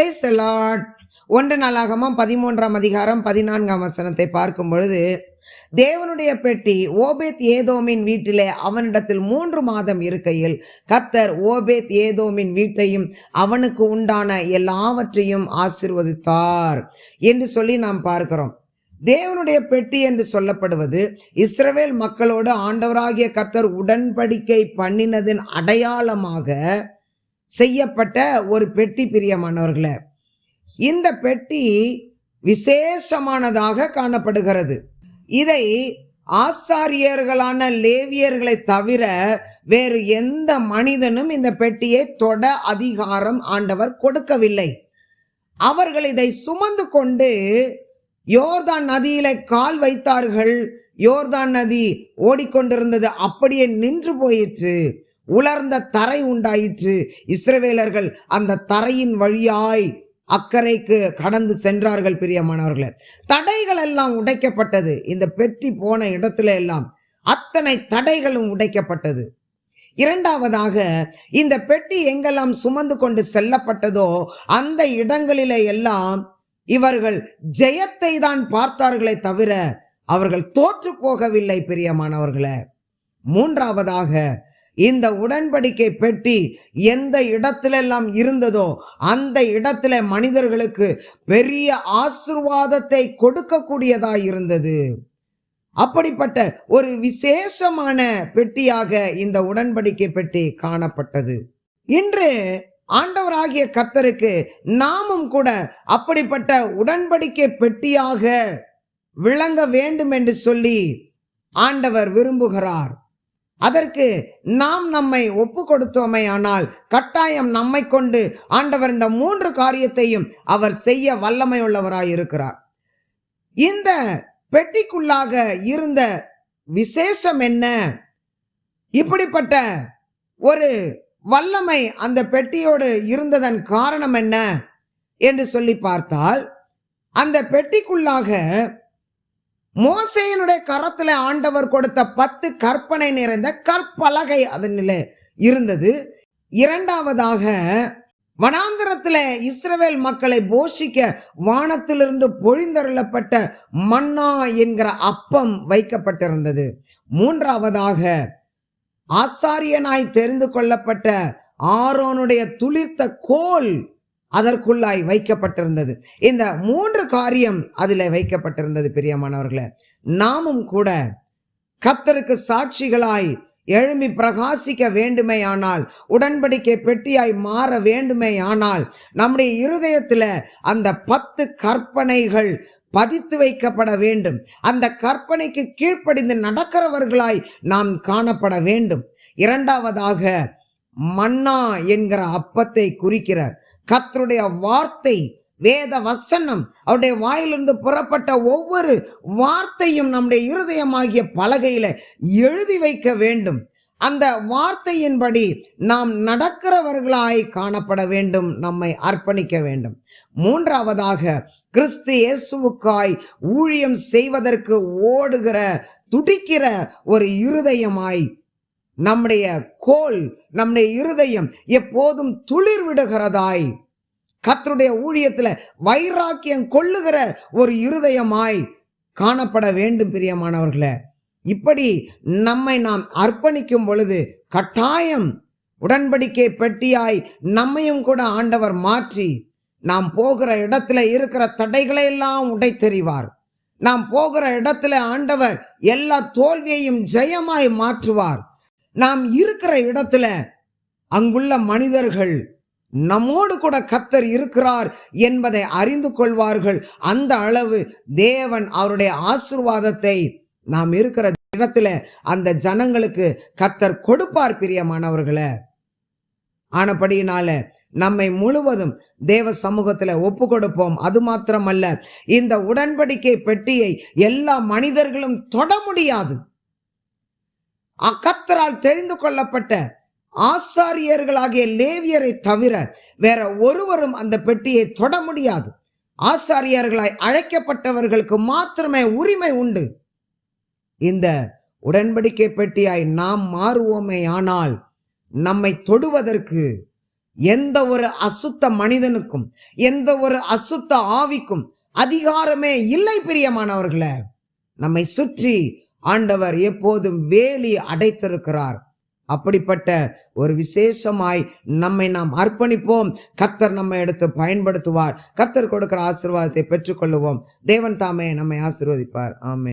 Praise the Lord. 1 நாளாகமம் 13ஆம் அதிகாரம் 14ஆம் வசனத்தை பார்க்கும் பொழுது, தேவனுடைய பெட்டி ஓபேத் ஏதோமின் வீட்டிலே அவனிடத்தில் 3 மாதம் இருக்கையில் கர்த்தர் ஓபேத் ஏதோமின் வீட்டையும் அவனுக்கு உண்டான எல்லாவற்றையும் ஆசீர்வதித்தார் என்று சொல்லி நாம் பார்க்கிறோம். தேவனுடைய பெட்டி என்று சொல்லப்படுவது இஸ்ரவேல் மக்களோடு ஆண்டவராகிய கர்த்தர் உடன்படிக்கை பண்ணினதின் அடையாளமாக செய்யப்பட்ட ஒரு பெட்டி. பிரியமானவர்களே, இந்த பெட்டி விசேஷமானதாக காணப்படுகிறது. இதை ஆசாரியர்களான லேவியர்களை தவிர வேறு எந்த மனிதனும் இந்த பெட்டியை தொட அதிகாரம் ஆண்டவர் கொடுக்கவில்லை. அவர்கள் இதை சுமந்து கொண்டு யோர்தான் நதியில கால் வைத்தார்கள். யோர்தான் நதி ஓடிக்கொண்டிருந்தது, அப்படியே நின்று போயிற்று. உலர்ந்த தரை உண்டாயிற்று. இஸ்ரவேலர்கள் அந்த தரையின் வழியாய் அக்கறைக்கு கடந்து சென்றார்கள். பிரியமானவர்களே, தடைகள் எல்லாம் உடைக்கப்பட்டது. இந்த பெட்டி போன இடத்துல எல்லாம் அத்தனை தடைகளும் உடைக்கப்பட்டது. இரண்டாவதாக, இந்த பெட்டி எங்கெல்லாம் சுமந்து கொண்டு செல்லப்பட்டதோ அந்த இடங்களிலே எல்லாம் இவர்கள் ஜெயத்தை தான் பார்த்தார்களே தவிர அவர்கள் தோற்று போகவில்லை. பிரியமானவர்களே, மூன்றாவதாக, இந்த உடன்படிக்கை பெட்டி எந்த இடத்திலெல்லாம் இருந்ததோ அந்த இடத்துல மனிதர்களுக்கு பெரிய ஆசீர்வாதத்தை கொடுக்கக்கூடியதாய் இருந்தது. அப்படிப்பட்ட ஒரு விசேஷமான பெட்டியாக இந்த உடன்படிக்கை பெட்டி காணப்பட்டது. இன்று ஆண்டவராகிய கர்த்தருக்கு நாமும் கூட அப்படிப்பட்ட உடன்படிக்கை பெட்டியாக விளங்க வேண்டும் என்று சொல்லி ஆண்டவர் விரும்புகிறார். அதற்கு நாம் நம்மை ஒப்பு கொடுத்தோமே ஆனால் கட்டாயம் நம்மை கொண்டு ஆண்டவர் இந்த 3 காரியத்தையும் அவர் செய்ய வல்லமை உள்ளவராய் இருக்கிறார். இந்த பெட்டிக்குள்ளாக இருந்த விசேஷம் என்ன? இப்படிப்பட்ட ஒரு வல்லமை அந்த பெட்டியோடு இருந்ததன் காரணம் என்ன என்று சொல்லி பார்த்தால், அந்த பெட்டிக்குள்ளாக மோசேயினுடைய கரத்துல ஆண்டவர் கொடுத்த 10 கற்பனை நிறைந்த கற்பலகை அதனிலே இருந்தது. இரண்டாவதாக, வனாந்திரத்துல இஸ்ரவேல் மக்களை போஷிக்க வானத்திலிருந்து பொழிந்தருளப்பட்ட மன்னா என்கிற அப்பம் வைக்கப்பட்டிருந்தது. மூன்றாவதாக, ஆசாரியனாய் தெரிந்து கொள்ளப்பட்ட ஆரோனுடைய துளிர்த்த கோல் அதற்குள்ளாய் வைக்கப்பட்டிருந்தது. இந்த 3 காரியம் அதில் வைக்கப்பட்டிருந்தது. பிரியமானவர்களே, நாமும் கூட கர்த்தருக்கு சாட்சிகளாய் எழும்பி பிரகாசிக்க வேண்டுமேயானால், உடன்படிக்கை பெட்டியாய் மாற வேண்டுமேயானால், நம்முடைய இருதயத்தில் அந்த 10 கற்பனைகள் பதித்து வைக்கப்பட வேண்டும். அந்த கற்பனைக்கு கீழ்ப்படிந்து நடக்கிறவர்களாய் நாம் காணப்பட வேண்டும். இரண்டாவதாக, மன்னா என்கிற அப்பத்தை குறிக்கிற கர்த்தருடைய வார்த்தை, வேத வசனம், அவருடைய வாயிலிருந்து புறப்பட்ட ஒவ்வொரு வார்த்தையும் நம்முடைய இருதயமாகிய பலகையில எழுதி வைக்க வேண்டும். அந்த வார்த்தையின்படி நாம் நடக்கிறவர்களாய் காணப்பட வேண்டும், நம்மை அர்ப்பணிக்க வேண்டும். மூன்றாவதாக, கிறிஸ்து இயேசுவுக்காய் ஊழியம் செய்வதற்கு ஓடுகிற துடிக்கிற ஒரு இருதயமாய் நம்முடைய கோல், நம்முடைய இருதயம் எப்போதும் துளிர் விடுகிறதாய், கர்த்தருடைய ஊழியத்துல வைராக்கியம் கொள்ளுகிற ஒரு இருதயமாய் காணப்பட வேண்டும். பிரியமானவர்களே, இப்படி நம்மை நாம் அர்ப்பணிக்கும் பொழுது கட்டாயம் உடன்படிக்கை பெட்டியாய் நம்மையும் கூட ஆண்டவர் மாற்றி நாம் போகிற இடத்துல இருக்கிற தடைகளை எல்லாம் உடைத்தெறிவார். நாம் போகிற இடத்துல ஆண்டவர் எல்லா தோல்வியையும் ஜெயமாய் மாற்றுவார். நாம் இருக்கிற இடத்துல அங்குள்ள மனிதர்கள் நம்மோடு கூட கர்த்தர் இருக்கிறார் என்பதை அறிந்து கொள்வார்கள். அந்த அளவு தேவன் அவருடைய ஆசீர்வாதத்தை நாம் இருக்கிற இடத்துல அந்த ஜனங்களுக்கு கர்த்தர் கொடுப்பார். பிரியமானவர்களே, ஆனபடியினால நம்மை முழுவதும் தேவ சமூகத்துல ஒப்பு கொடுப்போம். அது மாத்திரமல்ல, இந்த உடன்படிக்கை பெட்டியை எல்லா மனிதர்களும் தொட முடியாது. கர்த்தரால் தெரிந்து கொள்ளப்பட்ட ஆசாரியர்களாகிய லேவியரை தவிர வேற ஒருவரும் அந்த பெட்டியை தொட முடியாது. ஆசாரியர்களாய் அழைக்கப்பட்டவர்களுக்கு மாத்திரமே உரிமை உண்டு. இந்த உடன்படிக்கை பெட்டியாய் நாம் மாறுவோமே ஆனால் நம்மை தொடுவதற்கு எந்த ஒரு அசுத்த மனிதனுக்கும் எந்த ஒரு அசுத்த ஆவிக்கும் அதிகாரமே இல்லை. பிரியமானவர்களே, நம்மை சுற்றி ஆண்டவர் எப்போதும் வேலி அடைத்திருக்கிறார். அப்படிப்பட்ட ஒரு விசேஷமாய் நம்மை நாம் அர்ப்பணிப்போம். கர்த்தர் நம்மை எடுத்து பயன்படுத்துவார். கர்த்தர் கொடுக்கிற ஆசீர்வாதத்தை பெற்றுக்கொள்ளுவோம். தேவன் தாமே நம்மை ஆசீர்வதிப்பார். ஆமென்.